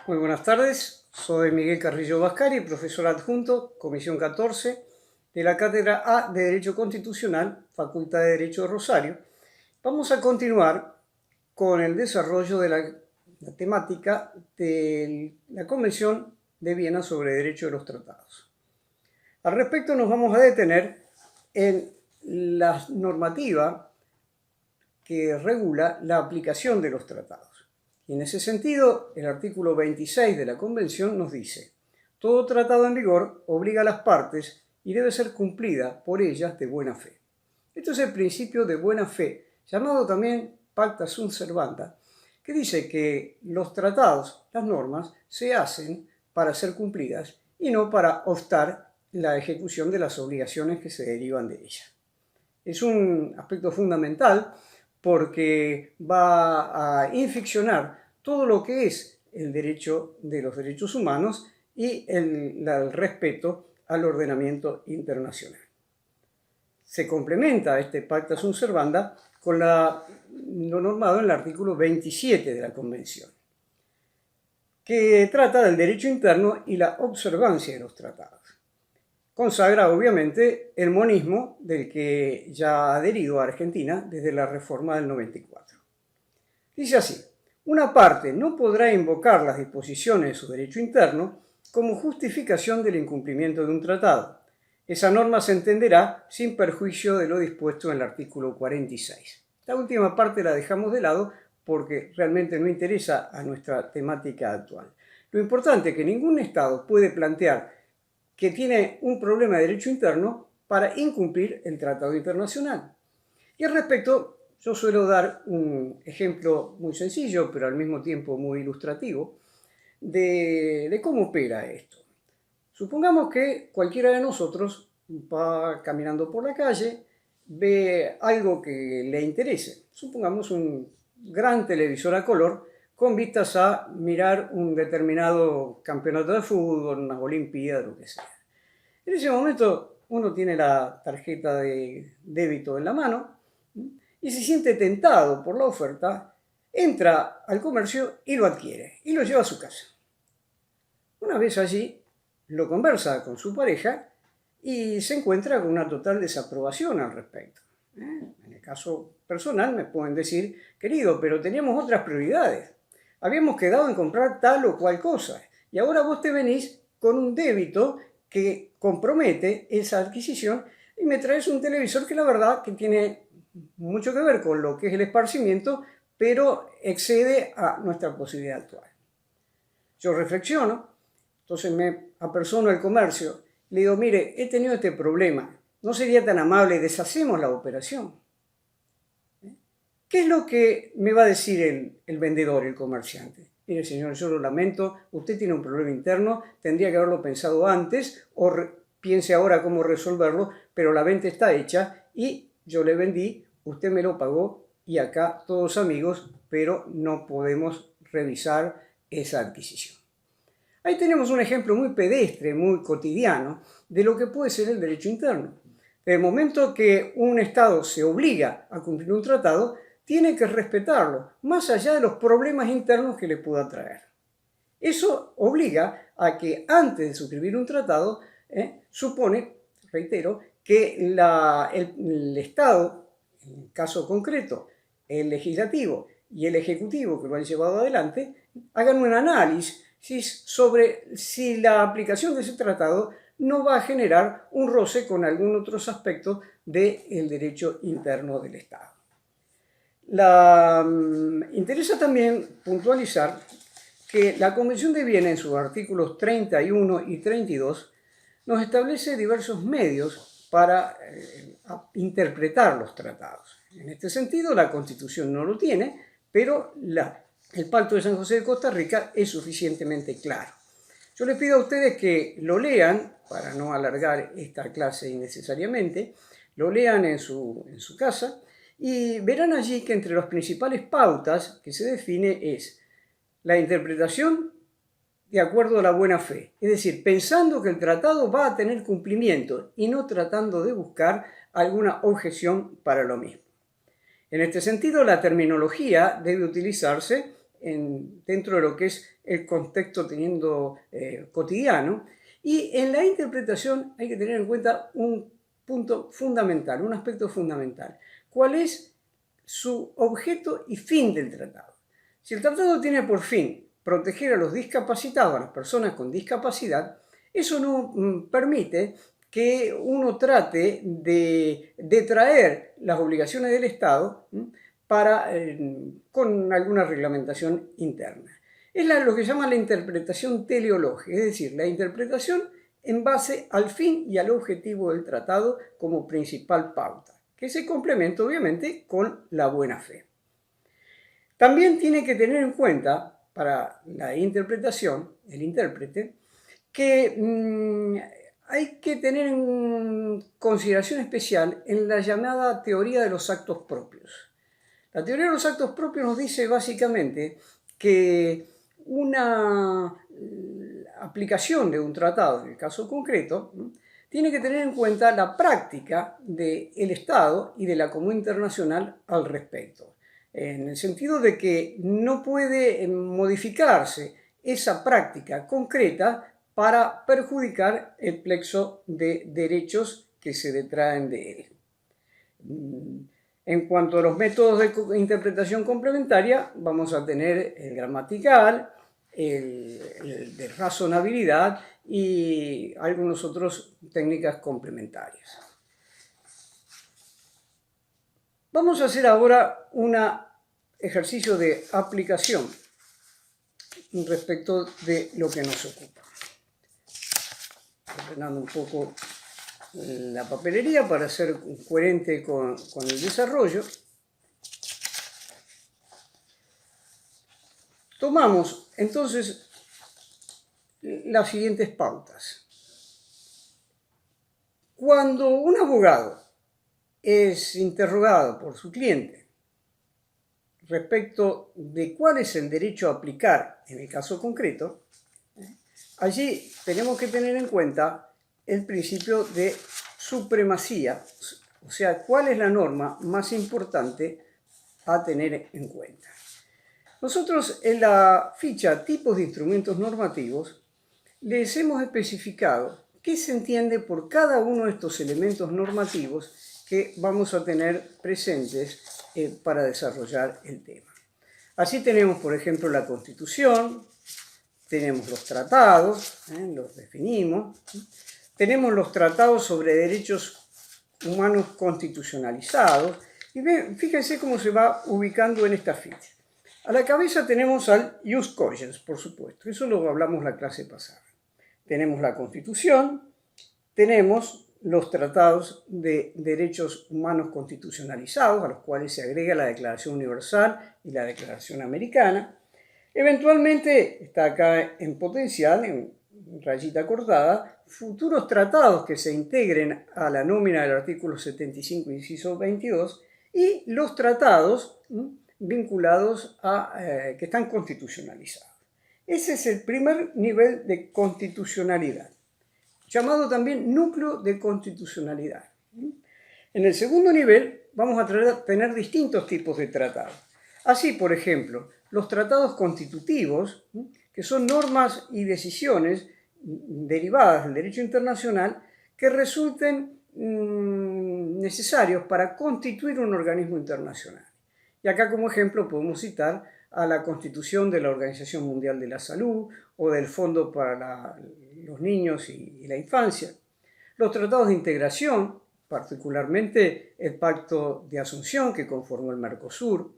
Muy buenas tardes, soy Miguel Carrillo Bascari, profesor adjunto, Comisión 14, de la Cátedra A de Derecho Constitucional, Facultad de Derecho de Rosario. Vamos a continuar con el desarrollo de la temática de la Convención de Viena sobre Derecho de los Tratados. Al respecto nos vamos a detener en la normativa que regula la aplicación de los tratados. Y en ese sentido, el artículo 26 de la Convención nos dice: todo tratado en vigor obliga a las partes y debe ser cumplida por ellas de buena fe. Esto es el principio de buena fe, llamado también pacta sunt servanda, que dice que los tratados, las normas, se hacen para ser cumplidas y no para obstar la ejecución de las obligaciones que se derivan de ellas. Es un aspecto fundamental porque va a inficcionar todo lo que es el derecho de los derechos humanos y el respeto al ordenamiento internacional. Se complementa este pacta sunt servanda con lo normado en el artículo 27 de la Convención, que trata del derecho interno y la observancia de los tratados. Consagra obviamente el monismo del que ya ha adherido a Argentina desde la reforma del 94. Dice así: una parte no podrá invocar las disposiciones de su derecho interno como justificación del incumplimiento de un tratado. Esa norma se entenderá sin perjuicio de lo dispuesto en el artículo 46. Esta última parte la dejamos de lado porque realmente no interesa a nuestra temática actual. Lo importante es que ningún Estado puede plantear que tiene un problema de derecho interno para incumplir el tratado internacional. Y al respecto, yo suelo dar un ejemplo muy sencillo, pero al mismo tiempo muy ilustrativo, de cómo opera esto. Supongamos que cualquiera de nosotros va caminando por la calle, ve algo que le interese. Supongamos un gran televisor a color con vistas a mirar un determinado campeonato de fútbol, unas olimpiadas, lo que sea. En ese momento uno tiene la tarjeta de débito en la mano y se siente tentado por la oferta, entra al comercio y lo adquiere y lo lleva a su casa. Una vez allí, lo conversa con su pareja y se encuentra con una total desaprobación al respecto. En el caso personal me pueden decir: querido, pero teníamos otras prioridades. Habíamos quedado en comprar tal o cual cosa y ahora vos te venís con un débito que compromete esa adquisición y me traes un televisor que la verdad que tiene mucho que ver con lo que es el esparcimiento, pero excede a nuestra posibilidad actual. Yo reflexiono, entonces me apersono al comercio, le digo: mire, he tenido este problema, ¿no sería tan amable, deshacemos la operación? ¿Qué es lo que me va a decir el vendedor, el comerciante? Mire, señor, yo lo lamento, usted tiene un problema interno, tendría que haberlo pensado antes o piense ahora cómo resolverlo, pero la venta está hecha y yo le vendí, usted me lo pagó y acá todos amigos, pero no podemos revisar esa adquisición. Ahí tenemos un ejemplo muy pedestre, muy cotidiano, de lo que puede ser el derecho interno. En el momento que un Estado se obliga a cumplir un tratado, tiene que respetarlo, más allá de los problemas internos que le pueda traer. Eso obliga a que antes de suscribir un tratado, supone, reitero, que el Estado, en el caso concreto, el legislativo y el ejecutivo que lo han llevado adelante, hagan un análisis sobre si la aplicación de ese tratado no va a generar un roce con algún otro aspecto del derecho interno del Estado. Interesa también puntualizar que la Convención de Viena, en sus artículos 31 y 32, nos establece diversos medios para interpretar los tratados. En este sentido, la Constitución no lo tiene, pero el Pacto de San José de Costa Rica es suficientemente claro. Yo les pido a ustedes que lo lean, para no alargar esta clase innecesariamente, lo lean en su casa, y verán allí que entre las principales pautas que se define es la interpretación de acuerdo a la buena fe, es decir, pensando que el tratado va a tener cumplimiento y no tratando de buscar alguna objeción para lo mismo. En este sentido, la terminología debe utilizarse dentro de lo que es el contexto teniendo cotidiano. Y en la interpretación hay que tener en cuenta un punto fundamental, un aspecto fundamental. ¿Cuál es su objeto y fin del tratado? Si el tratado tiene por fin proteger a los discapacitados, a las personas con discapacidad, eso no permite que uno trate de detraer las obligaciones del Estado con alguna reglamentación interna. Es lo que se llama la interpretación teleológica, es decir, la interpretación en base al fin y al objetivo del tratado como principal pauta, que se complementa obviamente con la buena fe. También tiene que tener en cuenta para la interpretación, el intérprete, que hay que tener en consideración especial en la llamada teoría de los actos propios. La teoría de los actos propios nos dice básicamente que una aplicación de un tratado, en el caso concreto, tiene que tener en cuenta la práctica del Estado y de la comunidad internacional al respecto, en el sentido de que no puede modificarse esa práctica concreta para perjudicar el plexo de derechos que se detraen de él. En cuanto a los métodos de interpretación complementaria, vamos a tener el gramatical, el de razonabilidad y algunas otras técnicas complementarias. Vamos a hacer ahora un ejercicio de aplicación respecto de lo que nos ocupa. Ordenando un poco la papelería para ser coherente con el desarrollo. Tomamos entonces las siguientes pautas. Cuando un abogado es interrogado por su cliente respecto de cuál es el derecho a aplicar en el caso concreto, allí tenemos que tener en cuenta el principio de supremacía, o sea, cuál es la norma más importante a tener en cuenta. Nosotros en la ficha tipos de instrumentos normativos les hemos especificado qué se entiende por cada uno de estos elementos normativos que vamos a tener presentes para desarrollar el tema. Así tenemos, por ejemplo, la Constitución, tenemos los tratados, los definimos, tenemos los tratados sobre derechos humanos constitucionalizados, y fíjense cómo se va ubicando en esta ficha. A la cabeza tenemos al Ius Cogens, por supuesto, eso lo hablamos la clase pasada. Tenemos la Constitución, tenemos los tratados de derechos humanos constitucionalizados, a los cuales se agrega la Declaración Universal y la Declaración Americana. Eventualmente está acá en potencial, en rayita cortada, futuros tratados que se integren a la nómina del artículo 75, inciso 22, y los tratados vinculados a que están constitucionalizados. Ese es el primer nivel de constitucionalidad, llamado también núcleo de constitucionalidad. En el segundo nivel vamos a tener distintos tipos de tratados. Así, por ejemplo, los tratados constitutivos, que son normas y decisiones derivadas del derecho internacional que resulten necesarios para constituir un organismo internacional. Y acá como ejemplo podemos citar a la constitución de la Organización Mundial de la Salud o del Fondo para los Niños y la Infancia. Los tratados de integración, particularmente el Pacto de Asunción que conformó el Mercosur,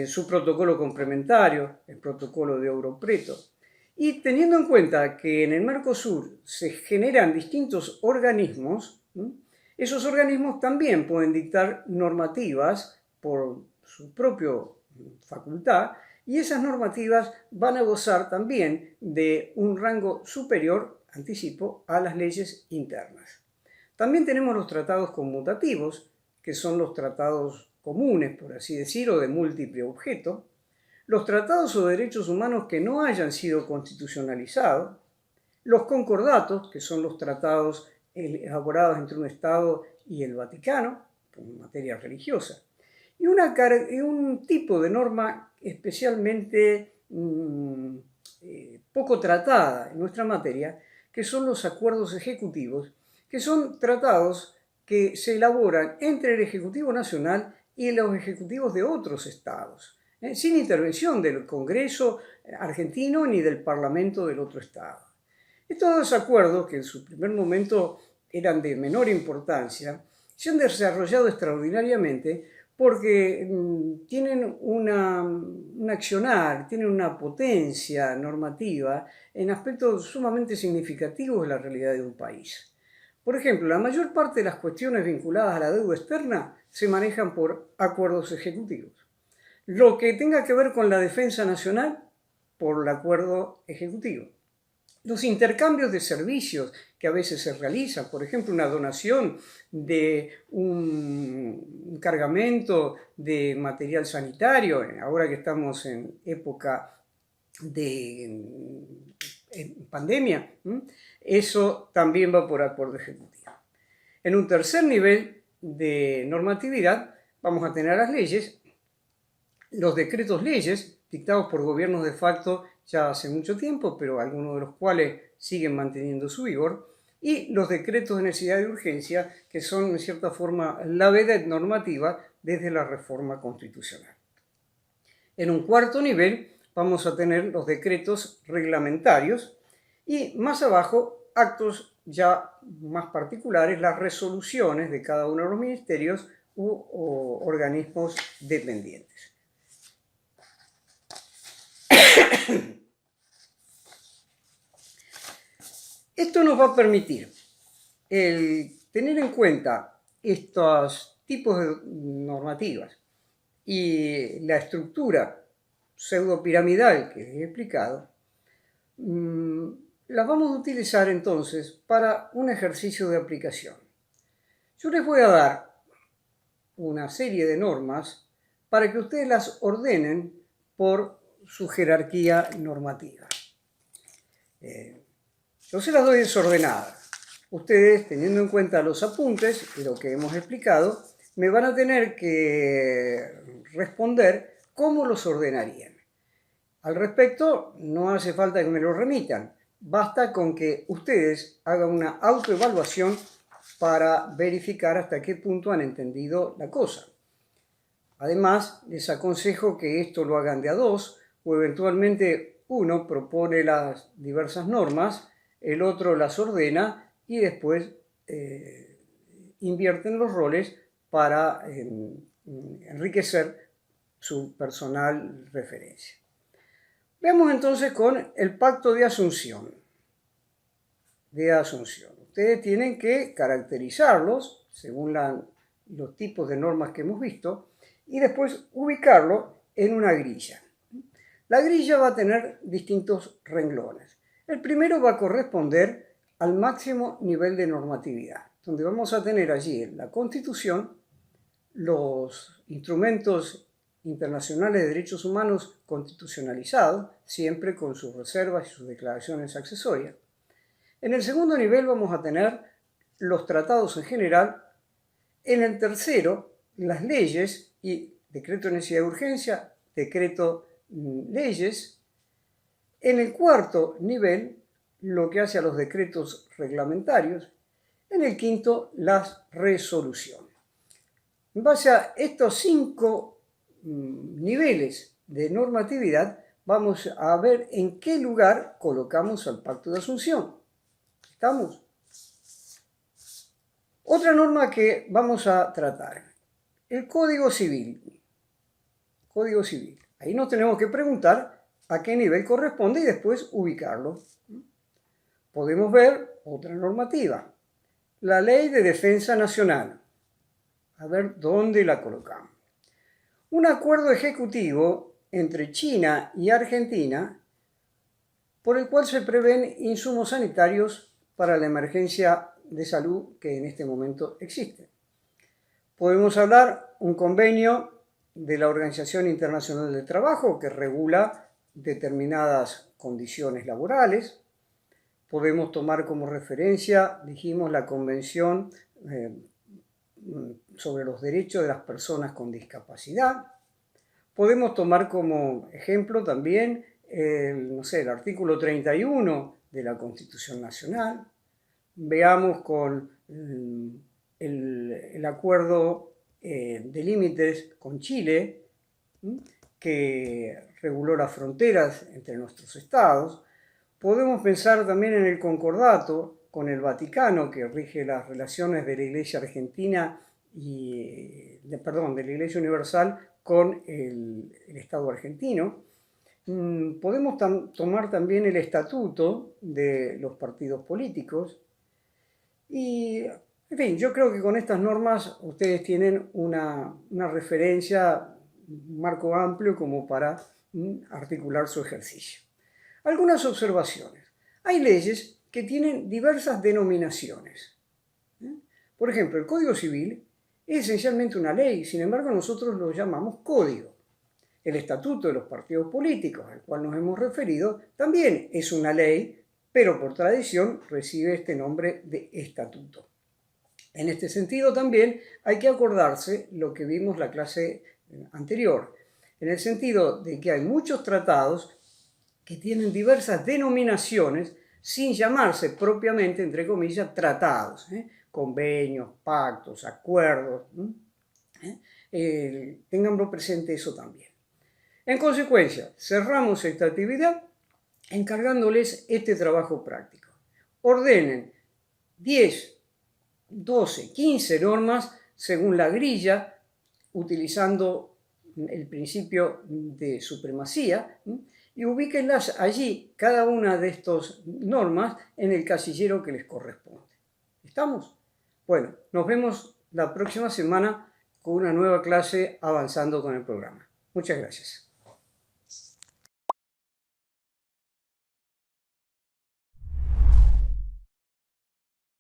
su protocolo complementario, el protocolo de Ouro Preto. Y teniendo en cuenta que en el Mercosur se generan distintos organismos, esos organismos también pueden dictar normativas por su propia facultad, y esas normativas van a gozar también de un rango superior, anticipo, a las leyes internas. También tenemos los tratados conmutativos, que son los tratados comunes, por así decirlo, de múltiple objeto, los tratados sobre derechos humanos que no hayan sido constitucionalizados, los concordatos, que son los tratados elaborados entre un Estado y el Vaticano, en materia religiosa, y un tipo de norma especialmente poco tratada en nuestra materia, que son los acuerdos ejecutivos, que son tratados que se elaboran entre el Ejecutivo Nacional y los ejecutivos de otros estados, sin intervención del Congreso argentino ni del Parlamento del otro estado. Estos acuerdos, que en su primer momento eran de menor importancia, se han desarrollado extraordinariamente porque tienen un accionar, tienen una potencia normativa en aspectos sumamente significativos de la realidad de un país. Por ejemplo, la mayor parte de las cuestiones vinculadas a la deuda externa se manejan por acuerdos ejecutivos. Lo que tenga que ver con la defensa nacional, por el acuerdo ejecutivo. Los intercambios de servicios que a veces se realizan, por ejemplo, una donación de un cargamento de material sanitario, ahora que estamos en época de pandemia, eso también va por acuerdo ejecutivo. En un tercer nivel de normatividad vamos a tener las leyes, los decretos leyes dictados por gobiernos de facto ya hace mucho tiempo, pero algunos de los cuales siguen manteniendo su vigor, y los decretos de necesidad y urgencia, que son en cierta forma la vedette normativa desde la reforma constitucional. En un cuarto nivel vamos a tener los decretos reglamentarios y más abajo actos ya más particulares, las resoluciones de cada uno de los ministerios u organismos dependientes. Esto nos va a permitir tener en cuenta estos tipos de normativas y la estructura pseudopiramidal que he explicado, las vamos a utilizar entonces para un ejercicio de aplicación. Yo les voy a dar una serie de normas para que ustedes las ordenen por su jerarquía normativa. Yo se las doy desordenadas. Ustedes, teniendo en cuenta los apuntes y lo que hemos explicado, me van a tener que responder cómo los ordenarían. Al respecto, no hace falta que me lo remitan. Basta con que ustedes hagan una autoevaluación para verificar hasta qué punto han entendido la cosa. Además, les aconsejo que esto lo hagan de a dos, o eventualmente uno propone las diversas normas, el otro las ordena y después invierten los roles para enriquecer su personal referencia. Veamos entonces con el pacto de asunción. Ustedes tienen que caracterizarlos según los tipos de normas que hemos visto y después ubicarlo en una grilla. La grilla va a tener distintos renglones. El primero va a corresponder al máximo nivel de normatividad, donde vamos a tener allí la Constitución, los instrumentos internacionales de derechos humanos constitucionalizados, siempre con sus reservas y sus declaraciones accesorias. En el segundo nivel vamos a tener los tratados en general. En el tercero, las leyes y decreto de necesidad de urgencia, decreto leyes. En el cuarto nivel, lo que hace a los decretos reglamentarios. En el quinto, las resoluciones. En base a estos 5 niveles de normatividad, vamos a ver en qué lugar colocamos al Pacto de Asunción. ¿Estamos? Otra norma que vamos a tratar, el Código Civil. Código Civil. Ahí nos tenemos que preguntar a qué nivel corresponde y después ubicarlo. Podemos ver otra normativa, la Ley de Defensa Nacional. A ver dónde la colocamos. Un acuerdo ejecutivo entre China y Argentina por el cual se prevén insumos sanitarios para la emergencia de salud que en este momento existe. Podemos hablar un convenio de la Organización Internacional del Trabajo que regula determinadas condiciones laborales. Podemos tomar como referencia, dijimos, la Convención sobre los derechos de las personas con discapacidad. Podemos tomar como ejemplo también no sé, el artículo 31 de la Constitución Nacional, veamos con el acuerdo de límites con Chile, que reguló las fronteras entre nuestros estados. Podemos pensar también en el concordato con el Vaticano, que rige las relaciones de la Iglesia Argentina de la Iglesia Universal con el Estado argentino. Podemos tomar también el estatuto de los partidos políticos. Y, en fin, yo creo que con estas normas ustedes tienen una referencia, un marco amplio como para articular su ejercicio. Algunas observaciones. Hay leyes que tienen diversas denominaciones. Por ejemplo, el Código Civil es esencialmente una ley, sin embargo nosotros lo llamamos código. El Estatuto de los Partidos Políticos, al cual nos hemos referido, también es una ley, pero por tradición recibe este nombre de estatuto. En este sentido también hay que acordarse lo que vimos la clase anterior, en el sentido de que hay muchos tratados que tienen diversas denominaciones sin llamarse propiamente, entre comillas, tratados, convenios, pactos, acuerdos. Ténganlo presente eso también. En consecuencia, cerramos esta actividad encargándoles este trabajo práctico. Ordenen 10, 12, 15 normas según la grilla, utilizando el principio de supremacía, y ubíquenlas allí, cada una de estas normas, en el casillero que les corresponde. ¿Estamos? Bueno, nos vemos la próxima semana con una nueva clase avanzando con el programa. Muchas gracias.